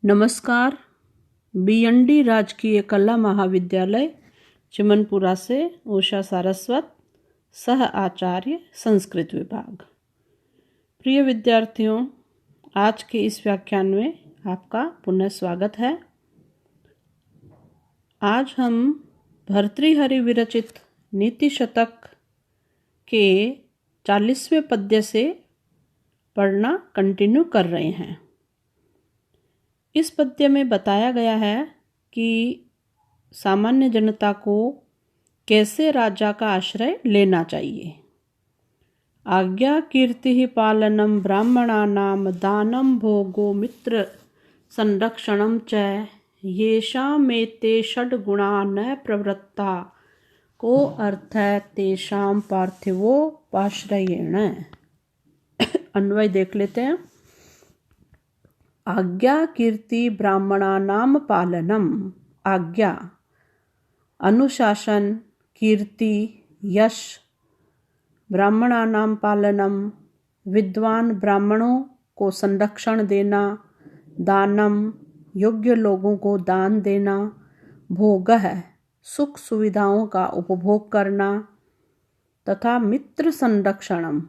नमस्कार। बीएनडी राजकीय कला महाविद्यालय चिमनपुरा से उषा सारस्वत, सह आचार्य संस्कृत विभाग। प्रिय विद्यार्थियों, आज के इस व्याख्यान में आपका पुनः स्वागत है। आज हम भर्तृहरि विरचित नीति शतक के 40वें पद्य से पढ़ना कंटिन्यू कर रहे हैं। इस पद्य में बताया गया है कि सामान्य जनता को कैसे राजा का आश्रय लेना चाहिए। आज्ञा कीर्ति पालनम ब्राह्मणानाम दानम भोगो मित्र संरक्षणम च येषामेते षड्गुणा न प्रवृत्ता को अर्थ है तेषाम पार्थिवोपाश्रयेण। अन्वय देख लेते हैं। आज्ञा कीर्ति ब्राह्मणानाम पालनम। आज्ञा अनुशासन, कीर्ति यश, ब्राह्मणानाम पालनम विद्वान ब्राह्मणों को संरक्षण देना, दानम योग्य लोगों को दान देना, भोगः सुख सुविधाओं का उपभोग करना, तथा मित्र संरक्षणम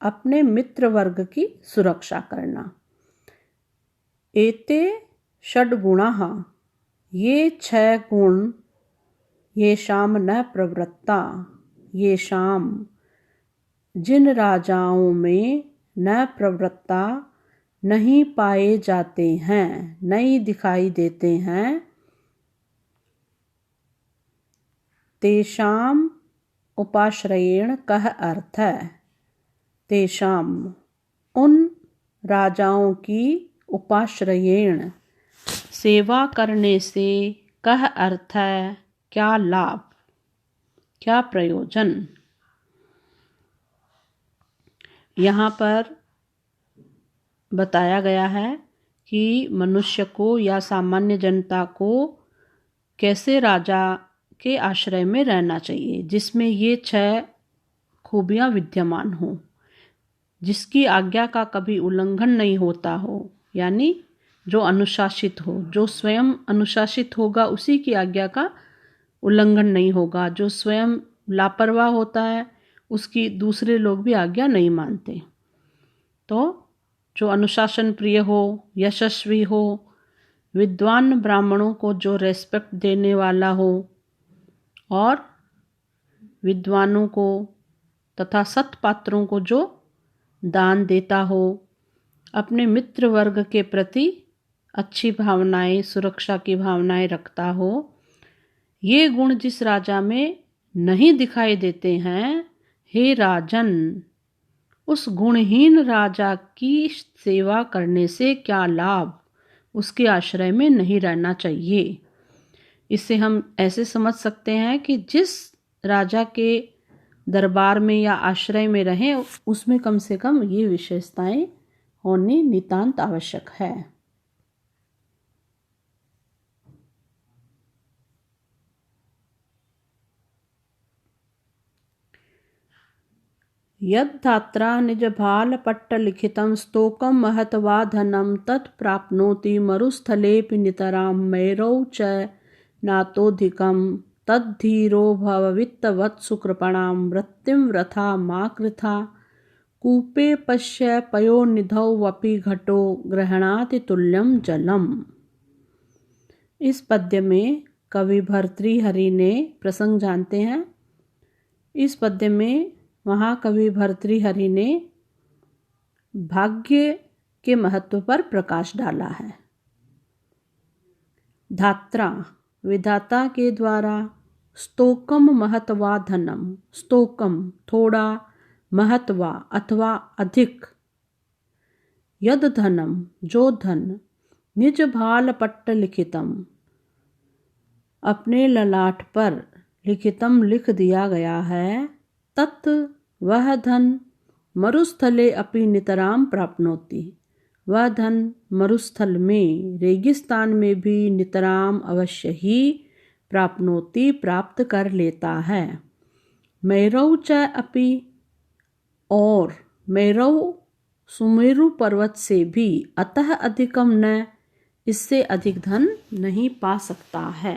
अपने मित्र वर्ग की सुरक्षा करना। एते षड्गुणाः ये 6 गुण येषाम न प्रवृत्ता येषाम जिन राजाओं में न प्रवृत्ता नहीं पाए जाते हैं, नहीं दिखाई देते हैं, तेषाम उपाश्रयेण कह अर्थ है। तेषाम उन राजाओं की उपाश्रयेण सेवा करने से कह अर्थ है क्या लाभ, क्या प्रयोजन। यहाँ पर बताया गया है कि मनुष्य को या सामान्य जनता को कैसे राजा के आश्रय में रहना चाहिए, जिसमें ये 6 खूबियाँ विद्यमान हों। जिसकी आज्ञा का कभी उल्लंघन नहीं होता हो, यानी जो अनुशासित हो। जो स्वयं अनुशासित होगा उसी की आज्ञा का उल्लंघन नहीं होगा। जो स्वयं लापरवाह होता है उसकी दूसरे लोग भी आज्ञा नहीं मानते। तो जो अनुशासन प्रिय हो, यशस्वी हो, विद्वान ब्राह्मणों को जो रेस्पेक्ट देने वाला हो और विद्वानों को तथा सत्पात्रों को जो दान देता हो, अपने मित्र वर्ग के प्रति अच्छी भावनाएं, सुरक्षा की भावनाएं रखता हो। ये गुण जिस राजा में नहीं दिखाई देते हैं, हे राजन, उस गुणहीन राजा की सेवा करने से क्या लाभ, उसके आश्रय में नहीं रहना चाहिए। इससे हम ऐसे समझ सकते हैं कि जिस राजा के दरबार में या आश्रय में रहें उसमें कम से कम ये विशेषताएं होनी नितांत आवश्यक है। यद्धात्रा निजभाल पट्टलिखितं स्तोकं महत्वा धनं तत्प्राप्नोति मरुस्थलेऽपि नितरां मैरौ च नातोऽधिकं तद्धीरो भववित्तवत्सुकृपणां मृत्युं वृथा मा कृथा कूपे पश्य पयोनिधौ घटो गृह्णाति तुल्यं जलम। इस पद्य में कवि भर्तृहरि ने प्रसंग जानते हैं। इस पद्य में महाकवि भर्तृहरि ने भाग्य के महत्व पर प्रकाश डाला है। धात्रा विधाता के द्वारा, स्तोकम महत्वा धनम, स्तोकम थोड़ा, महत्वा अथवा अधिक, यद धनम जो धन, निज भाल पट्ट लिखितम अपने ललाट पर लिखितम लिख दिया गया है, तत् वह धन मरुस्थले अपि नितराम प्राप्नोति वह धन मरुस्थल में, रेगिस्तान में भी नितराम अवश्य ही प्राप्नोति प्राप्त कर लेता है। मैरौ च अपि और मैरौ सुमेरु पर्वत से भी, अतः अधिकम न इससे अधिक धन नहीं पा सकता है।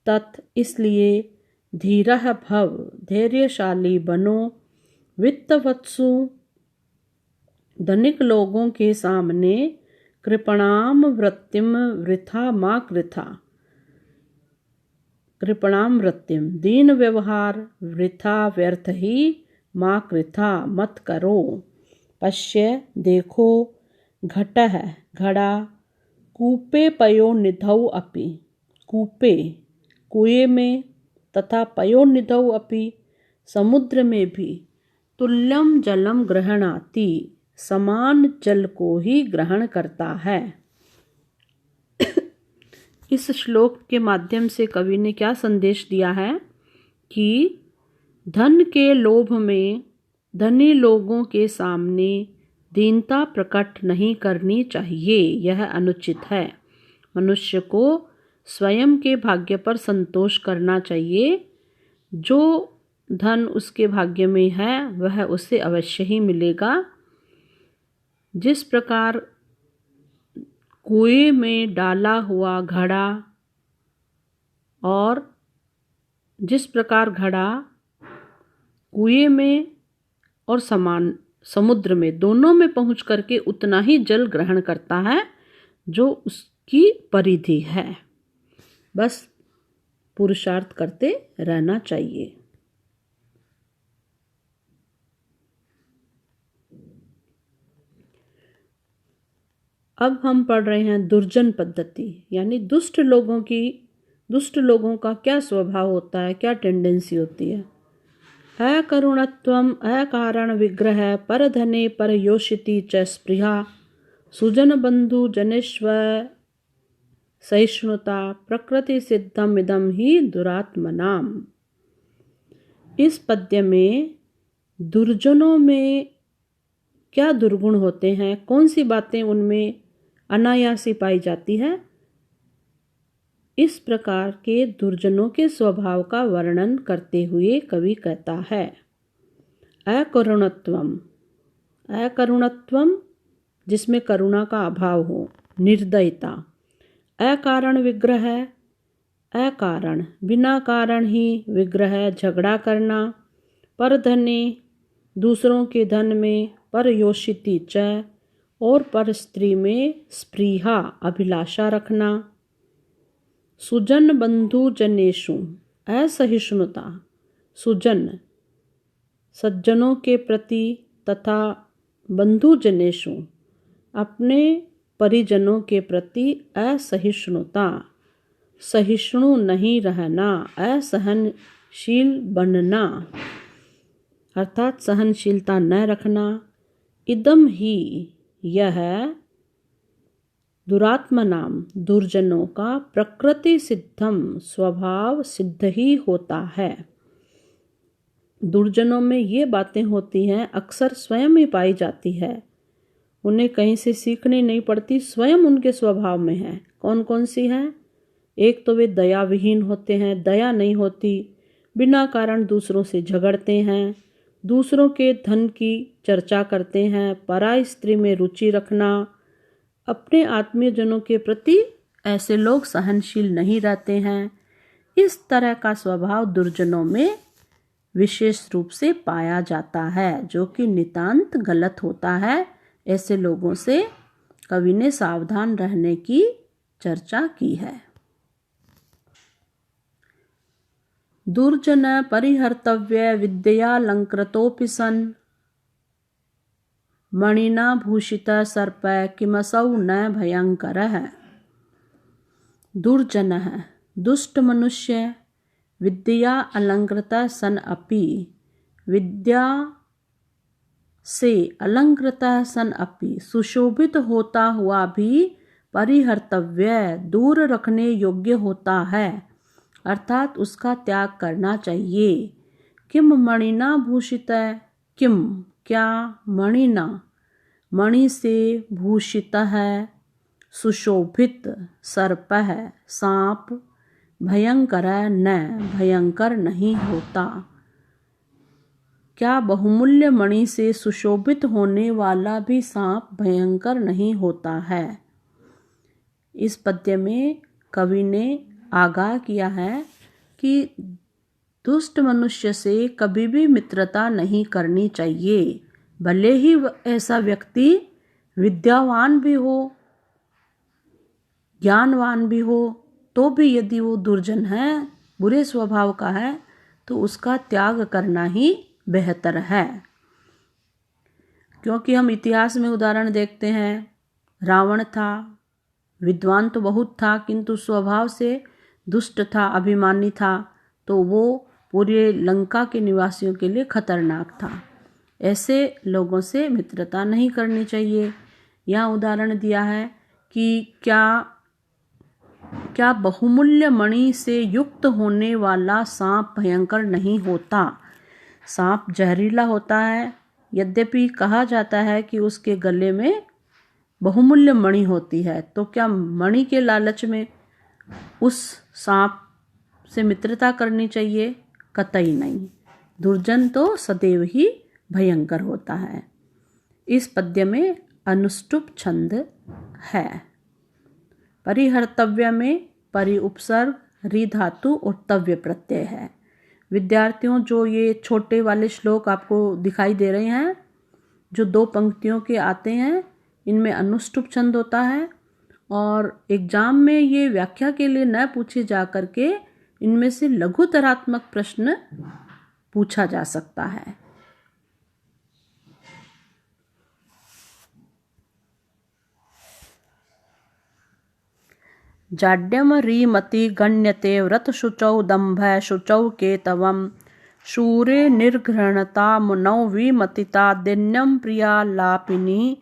तत् इसलिए धीरः भव, धैर्यशाली बनो, वित्तवत्सु, धनिक लोगों के सामने कृपणाम वृत्तिम वृथा मा कृथा, कृपणाम वृत्तिम, दीन व्यवहार वृथा व्यर्थ ही मा कृथा मत करो। पश्य देखो, घटः घड़ा, कूपे पयोनिधौ अपि, कूपे कुएं में, तथा पयोनिधौ अपि समुद्र में भी, तुल्यम जलम ग्रहणाति, समान जल को ही ग्रहण करता है। इस श्लोक के माध्यम से कवि ने क्या संदेश दिया है कि धन के लोभ में धनी लोगों के सामने दीनता प्रकट नहीं करनी चाहिए, यह अनुचित है। मनुष्य को स्वयं के भाग्य पर संतोष करना चाहिए। जो धन उसके भाग्य में है वह उसे अवश्य ही मिलेगा। जिस प्रकार कुएं में डाला हुआ घड़ा और जिस प्रकार घड़ा कुएं में और समुद्र में दोनों में पहुंच करके उतना ही जल ग्रहण करता है जो उसकी परिधि है। बस पुरुषार्थ करते रहना चाहिए। अब हम पढ़ रहे हैं दुर्जन पद्धति, यानी दुष्ट लोगों का क्या स्वभाव होता है, क्या टेंडेंसी होती है। अकरुणत्वम, अकारण विग्रह, परधने परयोषिति च स्पृहा, सुजन बंधु जनेश्वर सहिष्णुता, प्रकृति सिद्धम इदम ही दुरात्मनाम। इस पद्य में दुर्जनों में क्या दुर्गुण होते हैं, कौन सी बातें उनमें अनायासी पाई जाती है, इस प्रकार के दुर्जनों के स्वभाव का वर्णन करते हुए कवि कहता है अकरुणत्वम, अकरुणत्वम जिसमें करुणा का अभाव हो, निर्दयता, अकारण विग्रह, अकारण बिना कारण ही विग्रह झगड़ा करना, परधने दूसरों के धन में, परयोषिति च और पर स्त्री में स्पृहा अभिलाषा रखना, सुजन बंधु जनेषु असहिष्णुता, सुजन सज्जनों के प्रति तथा बंधु जनेषु अपने परिजनों के प्रति असहिष्णुता, सहिष्णु नहीं रहना, असहनशील बनना अर्थात सहनशीलता न रखना, इदम ही यह दुरात्मनाम दुर्जनों का प्रकृति सिद्धम स्वभाव सिद्ध ही होता है। दुर्जनों में ये बातें होती हैं, अक्सर स्वयं ही पाई जाती है, उन्हें कहीं से सीखनी नहीं पड़ती, स्वयं उनके स्वभाव में है। कौन कौन सी हैं? एक तो वे दया विहीन होते हैं, दया नहीं होती, बिना कारण दूसरों से झगड़ते हैं, दूसरों के धन की चर्चा करते हैं, पराई स्त्री में रुचि रखना, अपने आत्मीयजनों के प्रति ऐसे लोग सहनशील नहीं रहते हैं। इस तरह का स्वभाव दुर्जनों में विशेष रूप से पाया जाता है, जो कि नितांत गलत होता है। ऐसे लोगों से कवि ने सावधान रहने की चर्चा की है। दुर्जन परिहर्तव्य विद्यालंकृतोऽपि सन्, मणिना भूषित सर्प किमसौ न भयंकरः। दुर्जनः दुष्ट मनुष्य, विद्या अलंकृत सन अपि, विद्या से अलंकृत सन अपि सुशोभित होता हुआ भी परिहर्तव्य दूर रखने योग्य होता है, अर्थात उसका त्याग करना चाहिए। किम मणिना भूषित, किम क्या, मणिना मणि से भूषित है, सुशोभित सर्प है सांप, भयंकर न भयंकर नहीं होता। क्या बहुमूल्य मणि से सुशोभित होने वाला भी सांप भयंकर नहीं होता है। इस पद्य में कवि ने आगाह किया है कि दुष्ट मनुष्य से कभी भी मित्रता नहीं करनी चाहिए, भले ही ऐसा व्यक्ति विद्यावान भी हो, ज्ञानवान भी हो, तो भी यदि वो दुर्जन है, बुरे स्वभाव का है, तो उसका त्याग करना ही बेहतर है। क्योंकि हम इतिहास में उदाहरण देखते हैं, रावण था, विद्वान तो बहुत था, किंतु स्वभाव से दुष्ट था, अभिमानी था, तो वो पूरे लंका के निवासियों के लिए खतरनाक था। ऐसे लोगों से मित्रता नहीं करनी चाहिए। यहाँ उदाहरण दिया है कि क्या बहुमूल्य मणि से युक्त होने वाला सांप भयंकर नहीं होता। सांप जहरीला होता है, यद्यपि कहा जाता है कि उसके गले में बहुमूल्य मणि होती है, तो क्या मणि के लालच में उस सांप से मित्रता करनी चाहिए? कतई नहीं। दुर्जन तो सदैव ही भयंकर होता है। इस पद्य में अनुष्टुप छंद है। परिहर्तव्य में परि उपसर्ग, रि धातु और तव्य प्रत्यय है। विद्यार्थियों, जो ये छोटे वाले श्लोक आपको दिखाई दे रहे हैं, जो 2 पंक्तियों के आते हैं, इनमें अनुष्टुप छंद होता है और एग्जाम में ये व्याख्या के लिए न पूछे जा करके इनमें से लघुतरात्मक प्रश्न पूछा जा सकता है। जाड्यम रीमति गण्यते व्रत शुचौ दंभ शुचौ केतवम शूरे निर्घृणता मुनौ विमतिता दिन्यम प्रिया लापिनी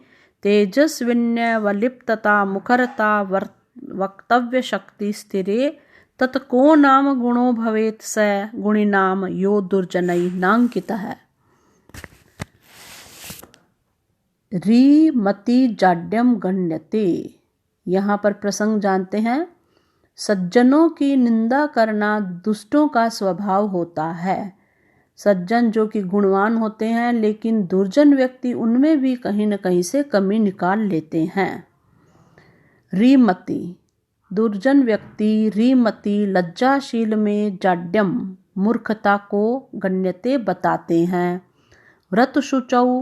तेजस्विन्यवलिप्तता मुखरता वक्तव्य शक्ति स्थिरे तत्को नाम गुणो भवेत् स गुणिनाम यो दुर्जनैः नांकितः। रीमति जाड्यम गण्यते, यहाँ पर प्रसंग जानते हैं। सज्जनों की निंदा करना दुष्टों का स्वभाव होता है। सज्जन जो कि गुणवान होते हैं, लेकिन दुर्जन व्यक्ति उनमें भी कहीं न कहीं से कमी निकाल लेते हैं। रीमति, दुर्जन व्यक्ति रीमति लज्जाशील में जाड्यम मूर्खता को गण्यते बताते हैं। व्रत शुचौ,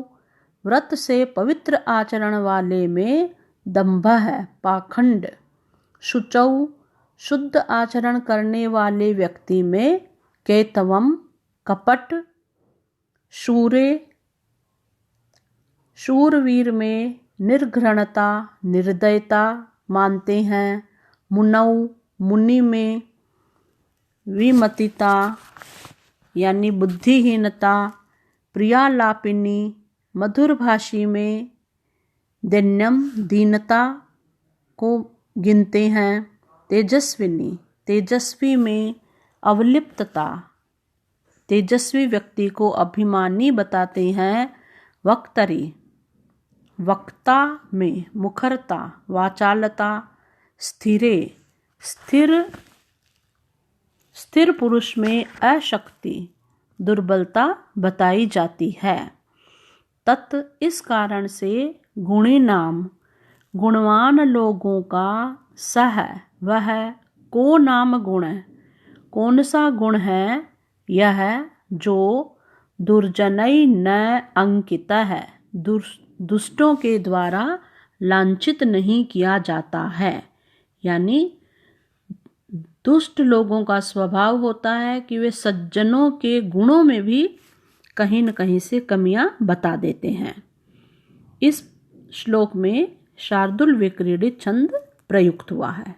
व्रत से पवित्र आचरण वाले में दंभ है, पाखंड। शुचौ, शुद्ध आचरण करने वाले व्यक्ति में केतवम, कपट। शूरे, शूरवीर में निर्घृणता, निर्दयता मानते हैं। मुनौ, मुनि में विमतिता यानी बुद्धिहीनता। प्रियालापिनी, मधुरभाषी में दैन्यम, दीनता को गिनते हैं। तेजस्विनी, तेजस्वी में अवलिप्तता, तेजस्वी व्यक्ति को अभिमानी बताते हैं। वक्तरी, वक्ता में मुखरता, वाचालता। स्थिरे, स्थिर पुरुष में अशक्ति, दुर्बलता बताई जाती है। तत्, इस कारण से गुणी नाम, गुणवान लोगों का सह, वह को नाम गुण, कौन सा गुण है? यह जो दुर्जनई न अंकित है, दुष्टों के द्वारा लांछित नहीं किया जाता है। यानी दुष्ट लोगों का स्वभाव होता है कि वे सज्जनों के गुणों में भी कहीं न कहीं से कमियां बता देते हैं। इस श्लोक में शार्दुल विक्रीडित छंद प्रयुक्त हुआ है।